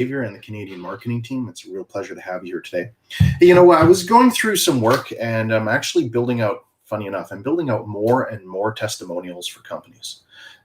And the Canadian marketing team. It's a real pleasure to have you here today. You know, I was going through some work and I'm actually building out, funny enough, I'm building out more and more testimonials for companies.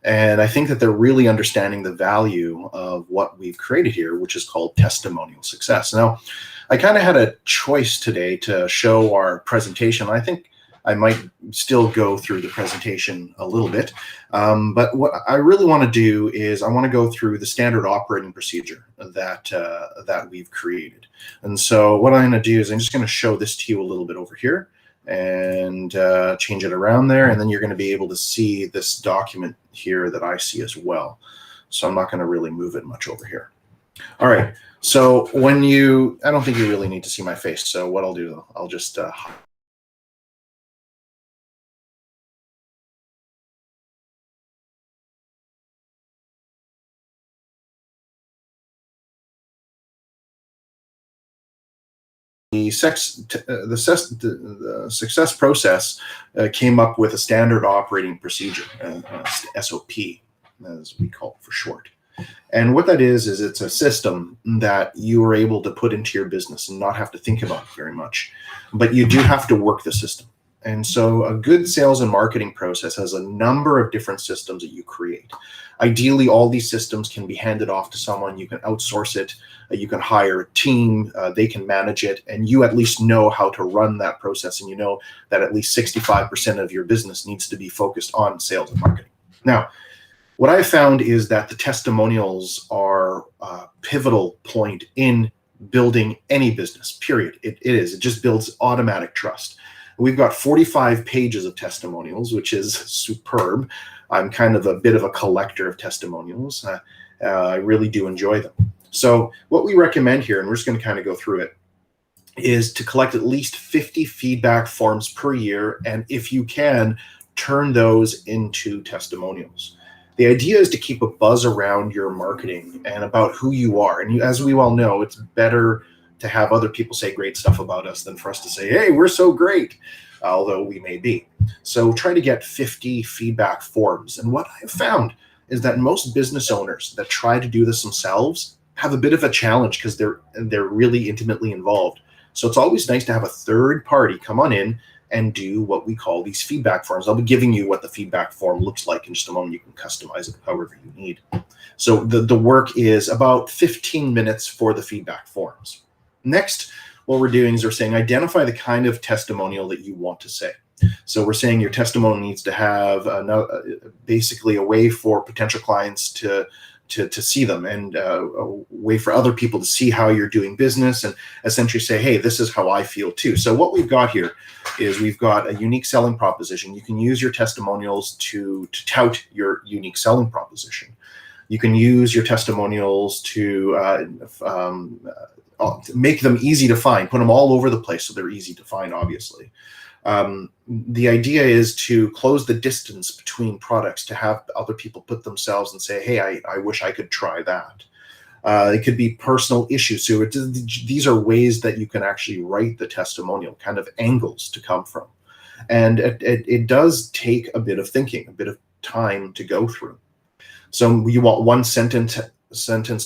And I think that they're really understanding the value of what we've created here, which is called Testimonial Success. Now, I kind of had a choice today to show our presentation. I think I might still go through the presentation a little bit, but what I really want to do is I want to go through the standard operating procedure that we've created. And so what I'm going to do is I'm just going to show this to you a little bit over here and change it around there, and then you're going to be able to see this document here that I see as well. So I'm not going to really move it much over here. All right. So I don't think you really need to see my face. So what I'll do, I'll just the success process came up with a standard operating procedure, SOP, as we call it for short. And what that is it's a system that you are able to put into your business and not have to think about very much, but you do have to work the system. And so a good sales and marketing process has a number of different systems that you create. Ideally, all these systems can be handed off to someone. You can outsource it. You can hire a team. They can manage it. And you at least know how to run that process. And you know that at least 65% of your business needs to be focused on sales and marketing. Now, what I found is that the testimonials are a pivotal point in building any business, period. It is. It just builds automatic trust. We've got 45 pages of testimonials, which is superb. I'm kind of a bit of a collector of testimonials. I really do enjoy them. So what we recommend here, and we're just going to kind of go through it, is to collect at least 50 feedback forms per year. And if you can, turn those into testimonials. The idea is to keep a buzz around your marketing and about who you are. And as we all know, it's better to have other people say great stuff about us than for us to say, hey, we're so great, although we may be. So try to get 50 feedback forms. And what I've found is that most business owners that try to do this themselves have a bit of a challenge because they're really intimately involved. So it's always nice to have a third party come on in and do what we call these feedback forms. I'll be giving you what the feedback form looks like in just a moment. You can customize it however you need. So the work is about 15 minutes for the feedback forms. Next, what we're doing is we're saying identify the kind of testimonial that you want to say. So we're saying your testimonial needs to have basically a way for potential clients to see them, and a way for other people to see how you're doing business, and essentially say, hey, this is how I feel too. So what we've got here is we've got a unique selling proposition. You can use your testimonials to tout your unique selling proposition. You can use your testimonials to make them easy to find, put them all over the place so they're easy to find, obviously. The idea is to close the distance between products, to have other people put themselves and say, hey, I wish I could try that. It could be personal issues. So these are ways that you can actually write the testimonial, kind of angles to come from. And it does take a bit of thinking, a bit of time to go through. So you want one sentence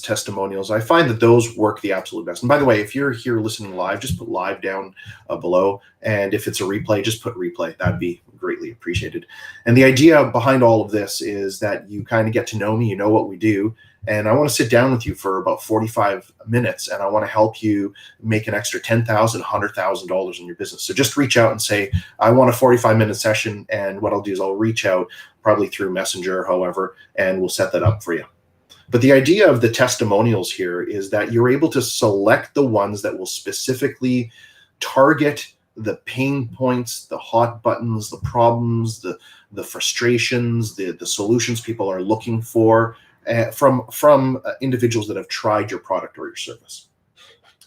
testimonials. I find that those work the absolute best. And by the way, if you're here listening live, just put live down below. And if it's a replay, just put replay. That'd be greatly appreciated. And the idea behind all of this is that you kind of get to know me, you know what we do. And I want to sit down with you for about 45 minutes, and I want to help you make an extra $10,000, $100,000 in your business. So just reach out and say, I want a 45-minute session. And what I'll do is I'll reach out probably through Messenger, however, and we'll set that up for you. But the idea of the testimonials here is that you're able to select the ones that will specifically target the pain points, the hot buttons, the problems, the frustrations, the solutions people are looking for from individuals that have tried your product or your service.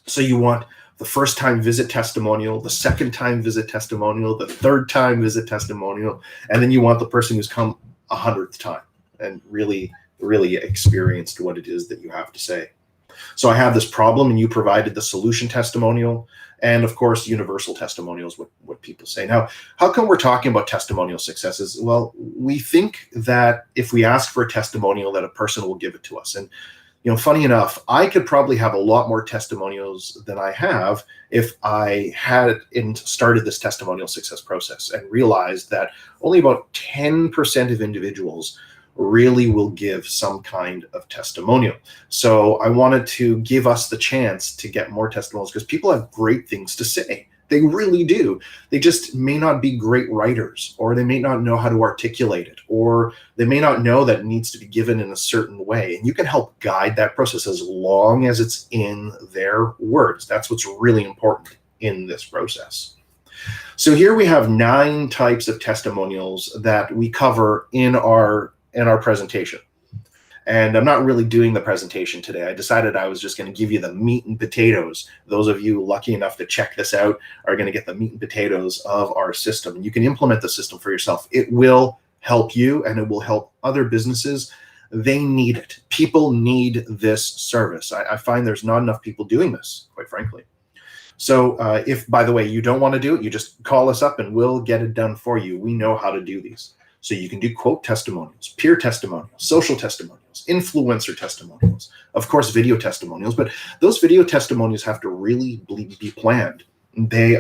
So you want the first time visit testimonial, the second time visit testimonial, the third time visit testimonial, and then you want the person who's come 100th time and really experienced what it is that you have to say. So I have this problem and you provided the solution testimonial, and of course, universal testimonials, what people say. Now, how come we're talking about testimonial successes? Well, we think that if we ask for a testimonial that a person will give it to us. And Funny enough, I could probably have a lot more testimonials than I have if I hadn't started this testimonial success process and realized that only about 10% of individuals really will give some kind of testimonial. So I wanted to give us the chance to get more testimonials because people have great things to say. They really do. They just may not be great writers, or they may not know how to articulate it, or they may not know that it needs to be given in a certain way. And you can help guide that process as long as it's in their words. That's what's really important in this process. So here we have 9 types of testimonials that we cover in our presentation. And I'm not really doing the presentation today. I decided I was just going to give you the meat and potatoes. Those of you lucky enough to check this out are going to get the meat and potatoes of our system. And you can implement the system for yourself. It will help you, and it will help other businesses. They need it. People need this service. I find there's not enough people doing this, quite frankly. So if, by the way, you don't want to do it, you just call us up and we'll get it done for you. We know how to do these. So you can do quote testimonials, peer testimonials, social testimonials, influencer testimonials, of course, video testimonials. But those video testimonials have to really be planned. They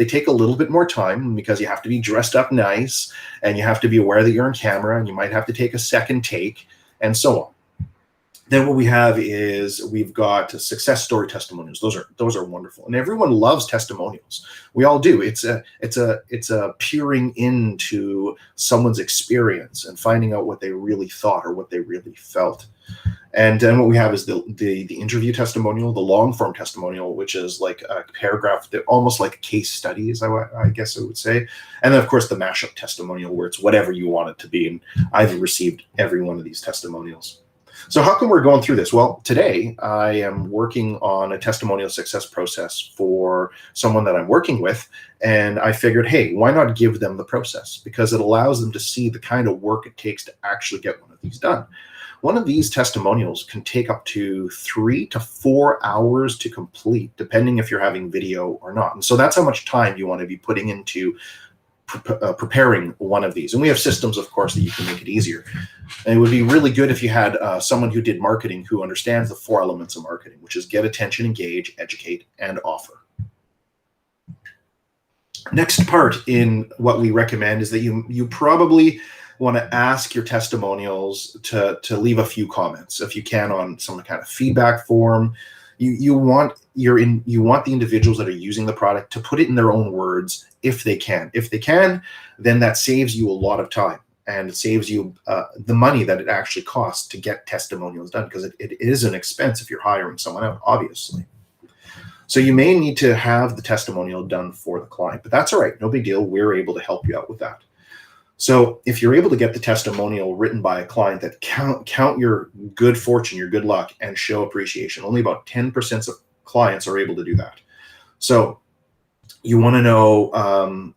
take a little bit more time because you have to be dressed up nice, and you have to be aware that you're on camera, and you might have to take a second take, and so on. Then what we have is we've got success story testimonials. Those are wonderful, and everyone loves testimonials. We all do. It's a peering into someone's experience and finding out what they really thought or what they really felt. And then what we have is the interview testimonial, the long form testimonial, which is like a paragraph, almost like case studies, I guess I would say. And then of course the mashup testimonial, where it's whatever you want it to be. And I've received every one of these testimonials. So how come we're going through this? Well, today I am working on a testimonial success process for someone that I'm working with. And I figured, hey, why not give them the process? Because it allows them to see the kind of work it takes to actually get one of these done. One of these testimonials can take up to 3 to 4 hours to complete, depending if you're having video or not. And so that's how much time you want to be putting into preparing one of these. And we have systems, of course, that you can make it easier. And it would be really good if you had someone who did marketing who understands the 4 elements of marketing, which is get attention, engage, educate, and offer. Next part in what we recommend is that you probably want to ask your testimonials to leave a few comments, if you can, on some kind of feedback form. You want the individuals that are using the product to put it in their own words if they can. If they can, then that saves you a lot of time, and it saves you the money that it actually costs to get testimonials done, because it is an expense if you're hiring someone out, obviously. So you may need to have the testimonial done for the client, but that's all right. No big deal. We're able to help you out with that. So if you're able to get the testimonial written by a client that count your good fortune, your good luck, and show appreciation, only about 10% of clients are able to do that. So you want to know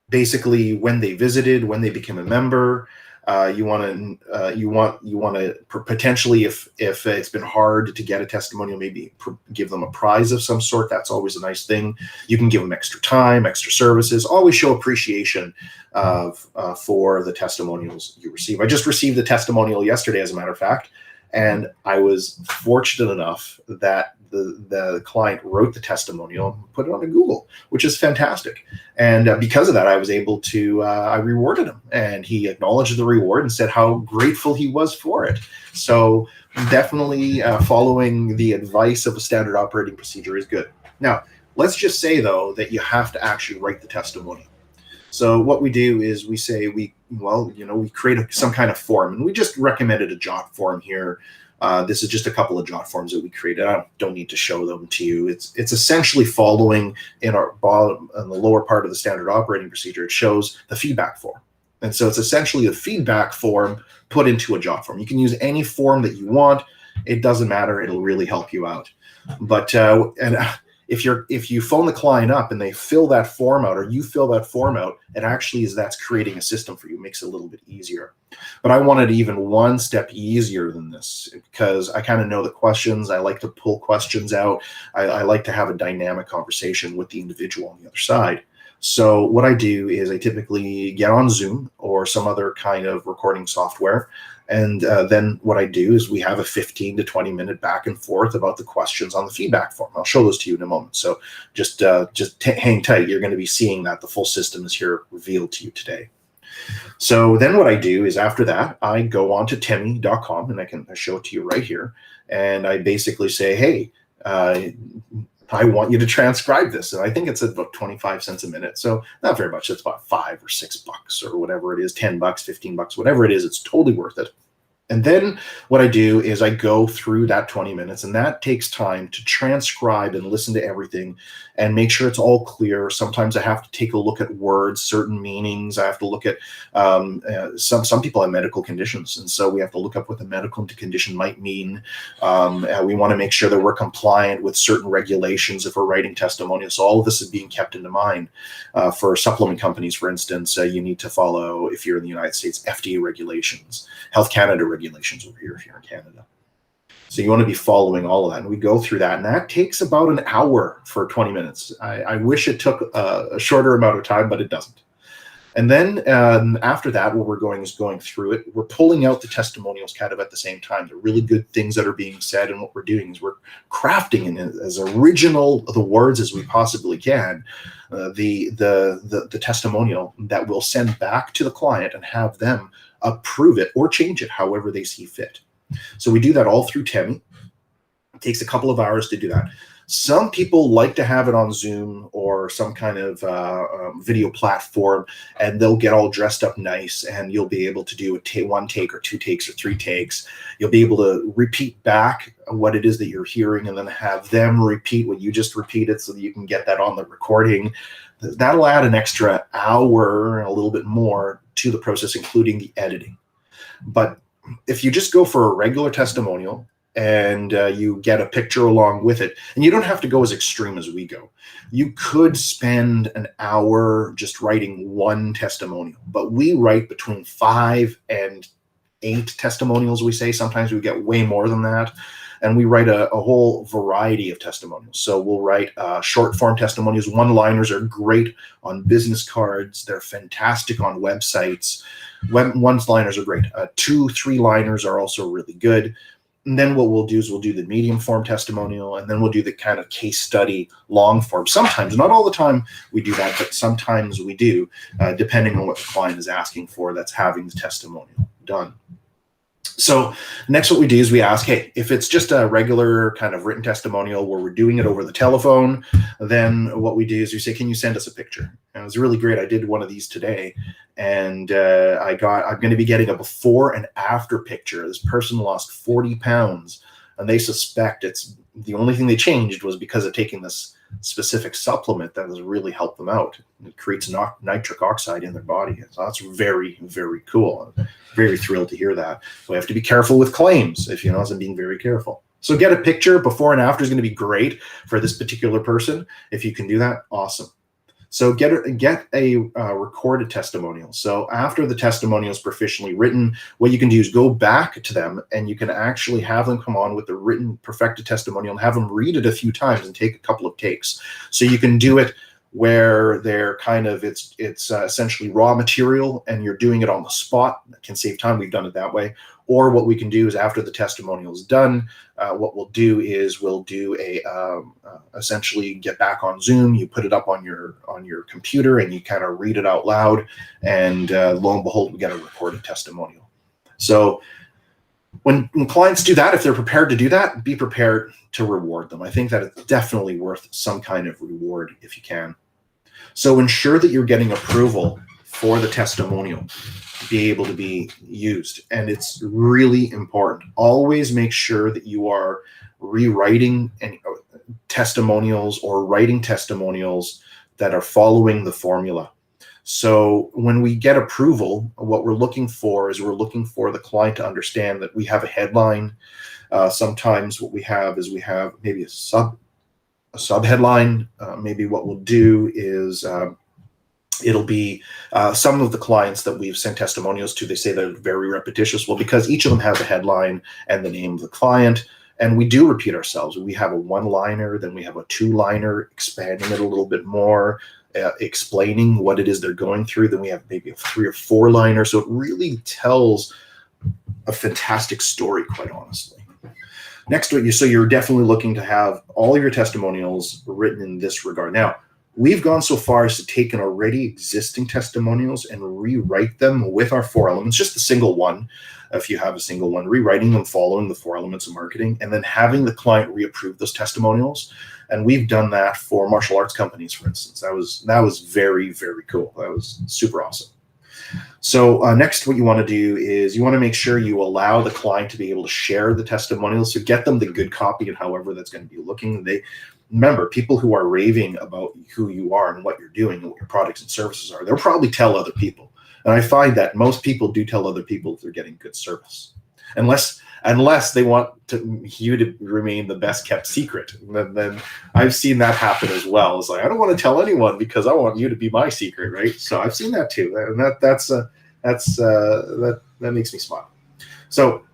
basically when they visited, when they became a member. You want to potentially, if it's been hard to get a testimonial, maybe give them a prize of some sort. That's always a nice thing. You can give them extra time, extra services. Always show appreciation for the testimonials you receive. I just received a testimonial yesterday, as a matter of fact, and I was fortunate enough that the client wrote the testimonial and put it on Google, which is fantastic. And because of that, I was able to, I rewarded him, and he acknowledged the reward and said how grateful he was for it. So definitely following the advice of a standard operating procedure is good. Now, let's just say, though, that you have to actually write the testimonial. So what we do is we say we create some kind of form, and we just recommended a jot form here. This is just a couple of jot forms that we created. I don't need to show them to you. It's essentially following in our bottom, in the lower part of the standard operating procedure. It shows the feedback form, and so it's essentially a feedback form put into a jot form. You can use any form that you want. It doesn't matter. It'll really help you out. But if you phone the client up and they fill that form out, or you fill that form out, it actually that's creating a system for you. It makes it a little bit easier. But I wanted even one step easier than this, because I kind of know the questions. I like to pull questions out. I like to have a dynamic conversation with the individual on the other side. So what I do is I typically get on Zoom or some other kind of recording software, And then what I do is we have a 15 to 20 minute back and forth about the questions on the feedback form. I'll show those to you in a moment. So just hang tight. You're going to be seeing that the full system is here revealed to you today. So then what I do is after that, I go on to temi.com, and I can show it to you right here. And I basically say, hey, I want you to transcribe this. And I think it's about 25 cents a minute. So not very much. It's about $5 or $6 or whatever it is, $10, $15, whatever it is, it's totally worth it. And then what I do is I go through that 20 minutes, and that takes time to transcribe and listen to everything and make sure it's all clear. Sometimes I have to take a look at words, certain meanings. I have to look at some people have medical conditions, and so we have to look up what the medical condition might mean. We want to make sure that we're compliant with certain regulations if we're writing testimonials. So all of this is being kept into mind. For supplement companies, for instance, you need to follow, if you're in the United States, FDA regulations, Health Canada regulations over here if you're in Canada. So you want to be following all of that. And we go through that. And that takes about an hour for 20 minutes. I wish it took a shorter amount of time, but it doesn't. And then after that, what we're going is going through it. We're pulling out the testimonials kind of at the same time. The really good things that are being said. And what we're doing is we're crafting in as original the words as we possibly can. The testimonial that we'll send back to the client and have them approve it or change it however they see fit. So we do that all through Temi. It takes a couple of hours to do that. Some people like to have it on Zoom or some kind of video platform, and they'll get all dressed up nice, and you'll be able to do one take or two takes or three takes. You'll be able to repeat back what it is that you're hearing and then have them repeat what you just repeated so that you can get that on the recording. That'll add an extra hour, a little bit more to the process, including the editing. But if you just go for a regular testimonial and you get a picture along with it, and you don't have to go as extreme as we go. You could spend an hour just writing one testimonial, but we write between 5 and 8 testimonials, we say. Sometimes we get way more than that. And we write a whole variety of testimonials. So we'll write short form testimonials. One-liners are great on business cards. They're fantastic on websites. One-liners are great. 2, 3-liners are also really good. And then what we'll do is we'll do the medium form testimonial, and then we'll do the kind of case study long form. Sometimes, not all the time we do that, but sometimes we do, depending on what the client is asking for that's having the testimonial done. So next what we do is we ask, hey, if it's just a regular kind of written testimonial where we're doing it over the telephone, then what we do is we say, can you send us a picture? And it was really great. I did one of these today, and I'm going to be getting a before and after picture. This person lost 40 pounds, and they suspect it's the only thing they changed was because of taking this specific supplement that has really helped them out. It creates nitric oxide in their body. So that's very, very cool. I'm very thrilled to hear that. We have to be careful with claims, if you know, as I'm being very careful. So get a picture before and after is going to be great for this particular person. If you can do that, awesome. So get a recorded testimonial. So after the testimonial is proficiently written, what you can do is go back to them, and you can actually have them come on with the written perfected testimonial and have them read it a few times and take a couple of takes. So you can do it where they're kind of, it's essentially raw material and you're doing it on the spot. That can save time. We've done it that way. Or what we can do is after the testimonial is done, what we'll do is we'll do essentially get back on Zoom. You put it up on your computer and you kind of read it out loud, and lo and behold, we get a recorded testimonial. So when clients do that, if they're prepared to do that, be prepared to reward them. I think that it's definitely worth some kind of reward if you can. So ensure that you're getting approval for the testimonial to be able to be used. And it's really important. Always make sure that you are rewriting testimonials or writing testimonials that are following the formula. So when we get approval, what we're looking for is we're looking for the client to understand that we have a headline. Sometimes what we have is we have maybe a sub headline. Maybe what we'll do is it'll be some of the clients that we've sent testimonials to, they say they're very repetitious. Well, because each of them have a headline and the name of the client, and we do repeat ourselves. We have a one-liner, then we have a two-liner, expanding it a little bit more, explaining what it is they're going through. Then we have maybe a 3 or 4-liner. So it really tells a fantastic story, quite honestly. Next, so you're definitely looking to have all your testimonials written in this regard. Now, we've gone so far as to take an already existing testimonials and rewrite them with our 4 elements, just a single one, if you have a single one, rewriting them following the 4 elements of marketing, and then having the client reapprove those testimonials. And we've done that for martial arts companies, for instance. That was very, very cool. That was super awesome. So next, what you want to do is you want to make sure you allow the client to be able to share the testimonials. So get them the good copy and however that's going to be looking. Remember, people who are raving about who you are and what you're doing and what your products and services are, they'll probably tell other people. And I find that most people do tell other people if they're getting good service, unless they want you to remain the best kept secret. And then I've seen that happen as well. It's like, I don't want to tell anyone because I want you to be my secret, right? So I've seen that too, and that makes me smile. So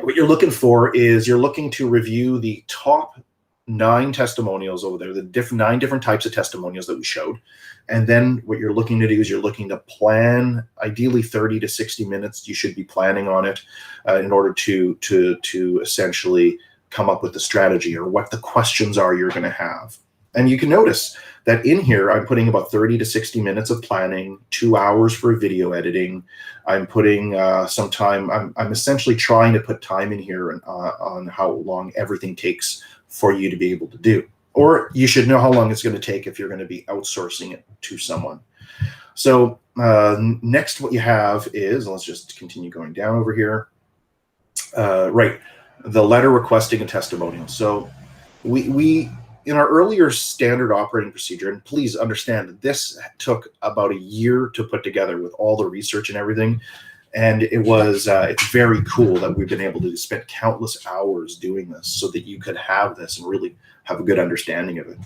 what you're looking for is you're looking to review the top 9 testimonials over there, the 9 different types of testimonials that we showed. And then what you're looking to do is you're looking to plan, ideally 30 to 60 minutes. You should be planning on it in order to essentially come up with the strategy or what the questions are you're going to have. And you can notice that in here, I'm putting about 30 to 60 minutes of planning, 2 hours for video editing. I'm putting some time. I'm essentially trying to put time in here on how long everything takes for you to be able to do. Or you should know how long it's going to take if you're going to be outsourcing it to someone. So next, what you have is, let's just continue going down over here. Right, the letter requesting a testimonial. So we in our earlier standard operating procedure, and please understand that this took about a year to put together with all the research and everything. And it's very cool that we've been able to spend countless hours doing this so that you could have this and really have a good understanding of it.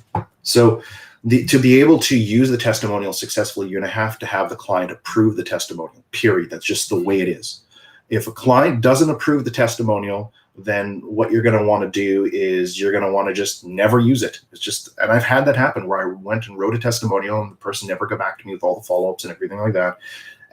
So to be able to use the testimonial successfully, you're going to have the client approve the testimonial, period. That's just the way it is. If a client doesn't approve the testimonial, then what you're going to want to do is you're going to want to just never use it. And I've had that happen where I went and wrote a testimonial and the person never got back to me with all the follow-ups and everything like that.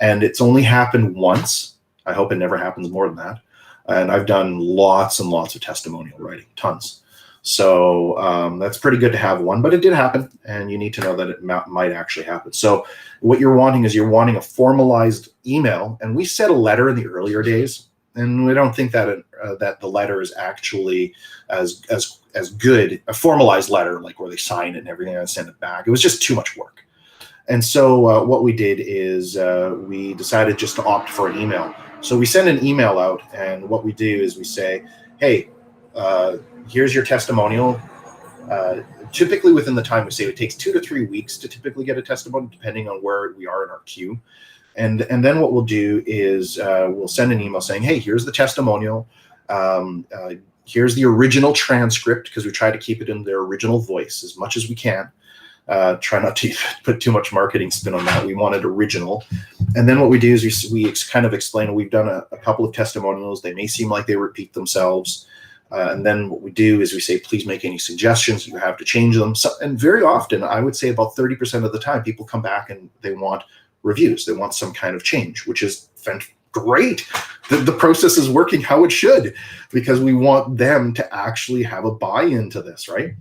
And it's only happened once. I hope it never happens more than that. And I've done lots and lots of testimonial writing, tons. So that's pretty good to have one, but it did happen, and you need to know that it might actually happen. So what you're wanting is a formalized email, and we said a letter in the earlier days, and we don't think that that the letter is actually as good, a formalized letter, like where they sign it and everything and send it back. It was just too much work. And so what we did is we decided just to opt for an email. So we send an email out, and what we do is we say, hey, here's your testimonial. Typically within the time, we say it takes 2 to 3 weeks to typically get a testimonial, depending on where we are in our queue. And then what we'll do is we'll send an email saying, hey, here's the testimonial. Here's the original transcript, because we try to keep it in their original voice as much as we can. Try not to put too much marketing spin on that. We want it original. And then what we do is we kind of explain, we've done a couple of testimonials. They may seem like they repeat themselves. And then what we do is we say, please make any suggestions you have to change them. So, and very often, I would say about 30% of the time, people come back and they want reviews. They want some kind of change, which is great. The process is working how it should, because we want them to actually have a buy-in to this, right?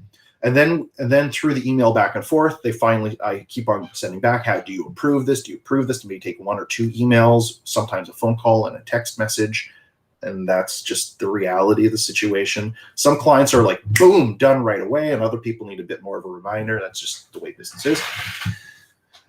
And then through the email back and forth, I keep on sending back, how do you approve this? Do you approve this? It may take 1 or 2 emails, sometimes a phone call and a text message. And that's just the reality of the situation. Some clients are like, boom, done right away. And other people need a bit more of a reminder. That's just the way business is.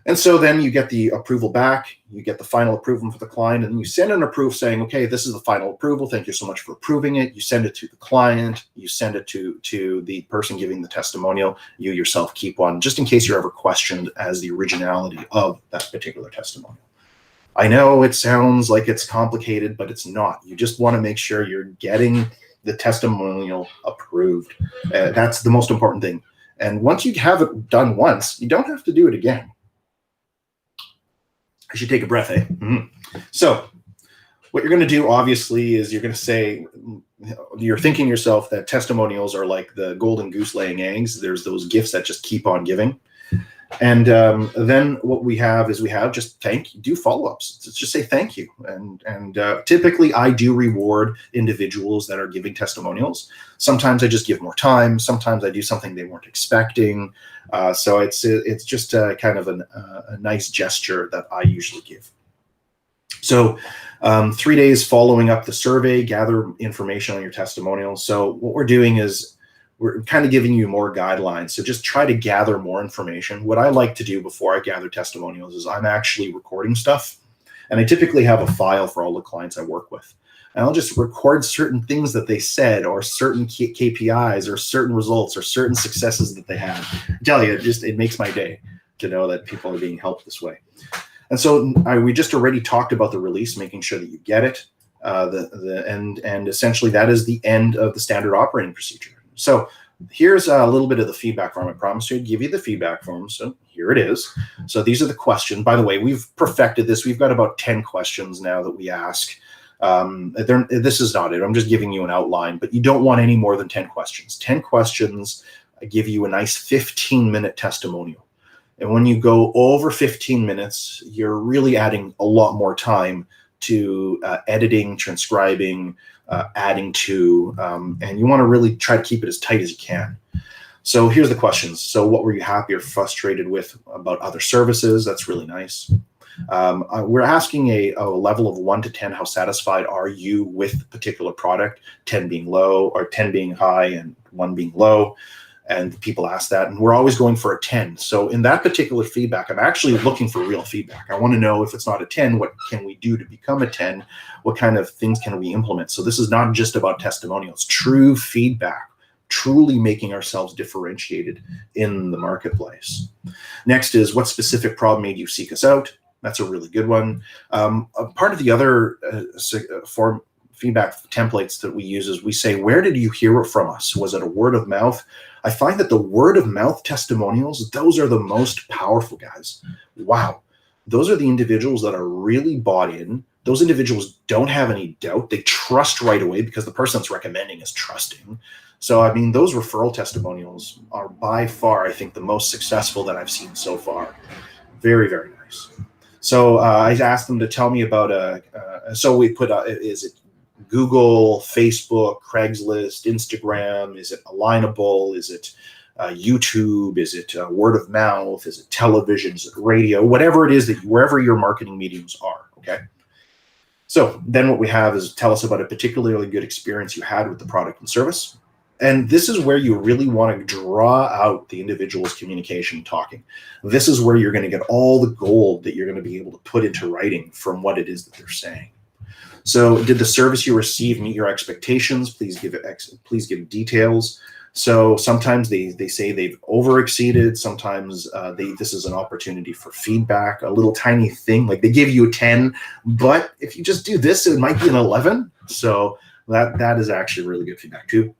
And so then you get the approval back, you get the final approval for the client, and you send an approval saying, okay, this is the final approval. Thank you so much for approving it. You send it to the client, you send it to the person giving the testimonial. You yourself keep one, just in case you're ever questioned as the originality of that particular testimonial. I know it sounds like it's complicated, but it's not. You just want to make sure you're getting the testimonial approved. That's the most important thing. And once you have it done once, you don't have to do it again. I should take a breath, eh? Mm-hmm. So what you're going to do, obviously, is you're going to say, you're thinking yourself that testimonials are like the golden goose laying eggs. There's those gifts that just keep on giving. And then what we have is just do follow-ups. Just say thank you. And typically I do reward individuals that are giving testimonials. Sometimes I just give more time. Sometimes I do something they weren't expecting. So it's just kind of a nice gesture that I usually give. So 3 days following up the survey, gather information on your testimonials. So what we're doing is we're kind of giving you more guidelines. So just try to gather more information. What I like to do before I gather testimonials is I'm actually recording stuff. And I typically have a file for all the clients I work with. And I'll just record certain things that they said, or certain KPIs, or certain results, or certain successes that they had. I tell you, it makes my day to know that people are being helped this way. And so we just already talked about the release, making sure that you get it. And essentially that is the end of the standard operating procedure. So here's a little bit of the feedback form. I promised to give you the feedback form. So here it is. So these are the questions. By the way, we've perfected this. We've got about 10 questions now that we ask. This is not it. I'm just giving you an outline, but you don't want any more than 10 questions. 10 questions give you a nice 15-minute testimonial. And when you go over 15 minutes, you're really adding a lot more time to editing, transcribing, adding to, and you want to really try to keep it as tight as you can. So here's the questions. So what were you happy or frustrated with about other services? That's really nice. We're asking a level of 1 to 10, how satisfied are you with a particular product, 10 being low, or 10 being high and 1 being low. And people ask that, and we're always going for a 10. So in that particular feedback, I'm actually looking for real feedback. I want to know if it's not a 10, what can we do to become a 10? What kind of things can we implement? So this is not just about testimonials, true feedback, truly making ourselves differentiated in the marketplace. Next is, what specific problem made you seek us out? That's a really good one. A part of the other form feedback templates that we use is we say, where did you hear it from us? Was it a word of mouth? I find that the word of mouth testimonials, those are the most powerful, guys. Wow. Those are the individuals that are really bought in. Those individuals don't have any doubt. They trust right away because the person that's recommending is trusting. So, I mean, those referral testimonials are by far, I think, the most successful that I've seen so far. Very, very nice. So I asked them to tell me about so we put, is it Google, Facebook, Craigslist, Instagram? Is it Alignable? Is it YouTube? Is it word of mouth? Is it television? Is it radio? Whatever it is that wherever your marketing mediums are, okay? So then what we have is, tell us about a particularly good experience you had with the product and service. And this is where you really want to draw out the individual's communication talking. This is where you're going to get all the gold that you're going to be able to put into writing from what it is that they're saying. So, did the service you received meet your expectations? Please give details. So sometimes they say they've over-exceeded. Sometimes this is an opportunity for feedback, a little tiny thing. Like they give you a 10, but if you just do this, it might be an 11. So that is actually really good feedback too.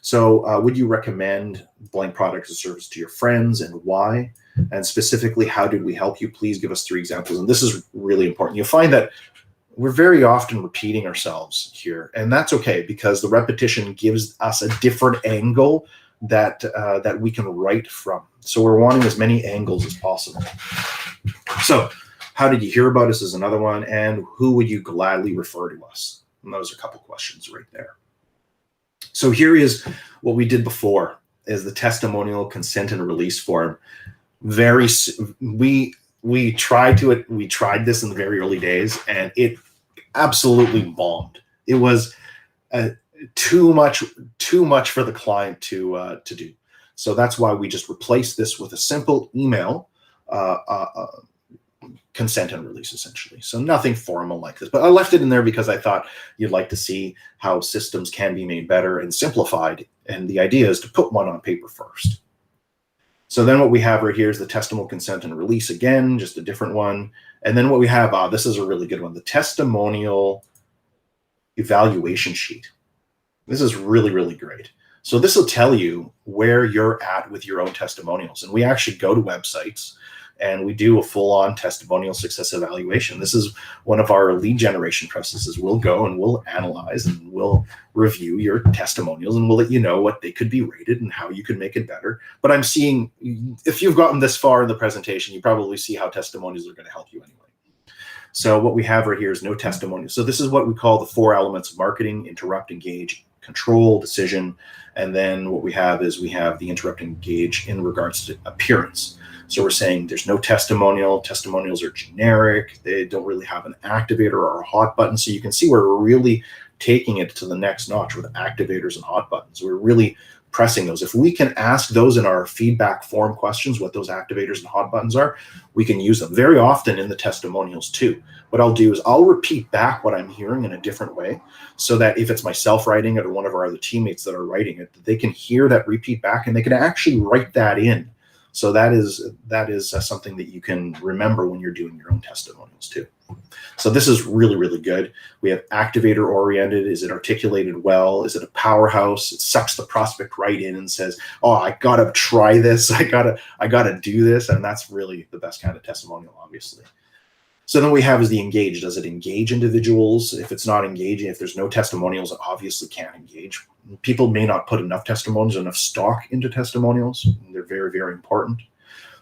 So would you recommend blank product or service to your friends, and why? And specifically, how did we help you? Please give us 3 examples. And this is really important. You'll find that we're very often repeating ourselves here, and that's okay because the repetition gives us a different angle that we can write from. So we're wanting as many angles as possible. So how did you hear about us is another one, and who would you gladly refer to us? And those are a couple questions right there. So here is what we did before, is the testimonial consent and release form. We tried this in the very early days, and it absolutely bombed. It was too much for the client to do. So that's why we just replaced this with a simple email consent and release, essentially. So nothing formal like this, but I left it in there because I thought you'd like to see how systems can be made better and simplified. And the idea is to put one on paper first. So then what we have right here is the testimonial consent and release, again, just a different one. And then what we have, this is a really good one, the testimonial evaluation sheet. This is really, really great. So this will tell you where you're at with your own testimonials. And we actually go to websites and we do a full-on testimonial success evaluation. This is one of our lead generation processes. We'll go and we'll analyze and we'll review your testimonials, and we'll let you know what they could be rated and how you could make it better. But I'm seeing, if you've gotten this far in the presentation, you probably see how testimonials are going to help you anyway. So what we have right here is no testimonial. So this is what we call the 4 elements of marketing: interrupt, engage, control, decision. And then what we have is we have the interrupt, engage in regards to appearance. So we're saying there's no testimonial. Testimonials are generic. They don't really have an activator or a hot button. So you can see we're really taking it to the next notch with activators and hot buttons. We're really pressing those. If we can ask those in our feedback form questions, what those activators and hot buttons are, we can use them very often in the testimonials too. What I'll do is I'll repeat back what I'm hearing in a different way, so that if it's myself writing it or one of our other teammates that are writing it, they can hear that repeat back and they can actually write that in. So that is something that you can remember when you're doing your own testimonials too. So this is really, really good. We have activator oriented. Is it articulated well? Is it a powerhouse? It sucks the prospect right in and says, oh, I gotta try this. I gotta do this. And that's really the best kind of testimonial, obviously. So then we have is the engage. Does it engage individuals? If it's not engaging, if there's no testimonials, it obviously can't engage. People may not put enough testimonials, enough stock into testimonials. They're very, very important.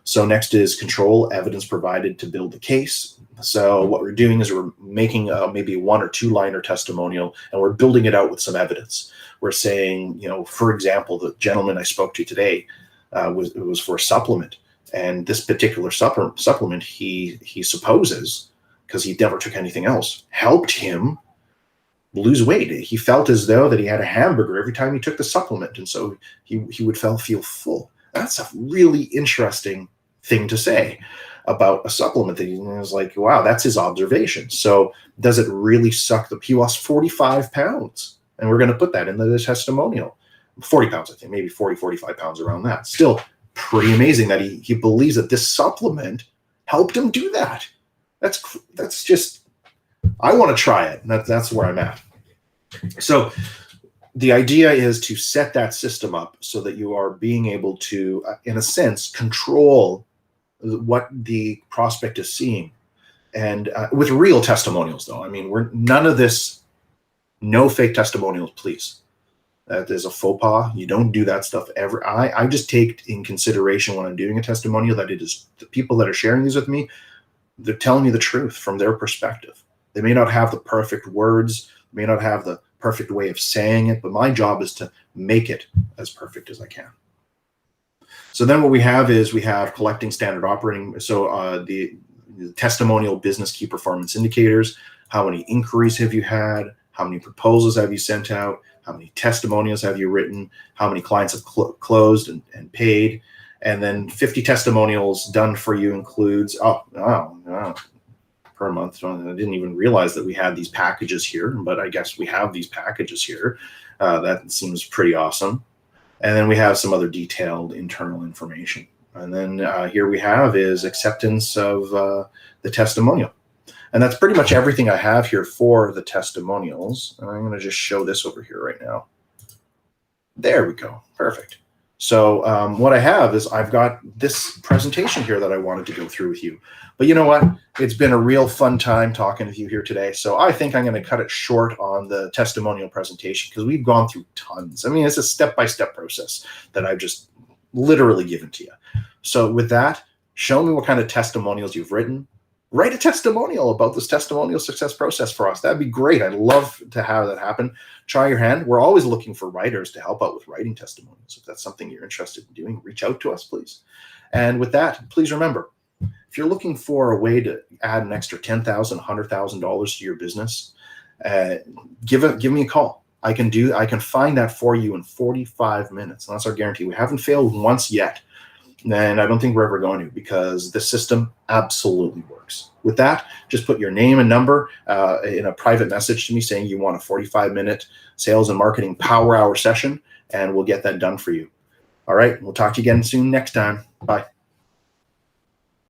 So next is control, evidence provided to build the case. So what we're doing is we're making maybe 1 or 2 liner testimonial, and we're building it out with some evidence. We're saying, for example, the gentleman I spoke to today was for a supplement. And this particular supplement, he supposes, because he never took anything else, helped him lose weight. He felt as though that he had a hamburger every time he took the supplement, and so he would feel full. That's a really interesting thing to say about a supplement. That he was like, wow, that's his observation. So does it really suck? He lost 45 pounds, and we're going to put that in the testimonial. 40 pounds, I think, maybe 40, 45 pounds, around that. Still pretty amazing that he believes that this supplement helped him do that. That's just, I want to try it. That's where I'm at. So the idea is to set that system up so that you are being able to, in a sense, control what the prospect is seeing. And with real testimonials, though. I mean, none of this, no fake testimonials, please. That is a faux pas. You don't do that stuff ever. I just take in consideration when I'm doing a testimonial that it is the people that are sharing these with me, they're telling me the truth from their perspective. They may not have the perfect words, may not have the perfect way of saying it, but my job is to make it as perfect as I can. So then what we have is we have collecting standard operating. So the testimonial business key performance indicators. How many inquiries have you had? How many proposals have you sent out? How many testimonials have you written? How many clients have closed and paid? And then 50 testimonials done for you includes, per month. I didn't even realize that we had these packages here, but I guess we have these packages here. That seems pretty awesome. And then we have some other detailed internal information. And then here we have is acceptance of the testimonial. And that's pretty much everything I have here for the testimonials. And I'm going to just show this over here right now. There we go. Perfect. So what I have is I've got this presentation here that I wanted to go through with you. But you know what? It's been a real fun time talking with you here today. So I think I'm going to cut it short on the testimonial presentation because we've gone through tons. I mean, it's a step-by-step process that I've just literally given to you. So with that, show me what kind of testimonials you've written. Write a testimonial about this testimonial success process for us. That'd be great. I'd love to have that happen. Try your hand. We're always looking for writers to help out with writing testimonials. If that's something you're interested in doing, reach out to us, please. And with that, please remember, if you're looking for a way to add an extra $10,000, $100,000 to your business, give me a call. I can find that for you in 45 minutes. And that's our guarantee. We haven't failed once yet. And I don't think we're ever going to, because the system absolutely works. With that, just put your name and number in a private message to me saying you want a 45-minute sales and marketing power hour session, and we'll get that done for you. All right, we'll talk to you again soon next time. Bye.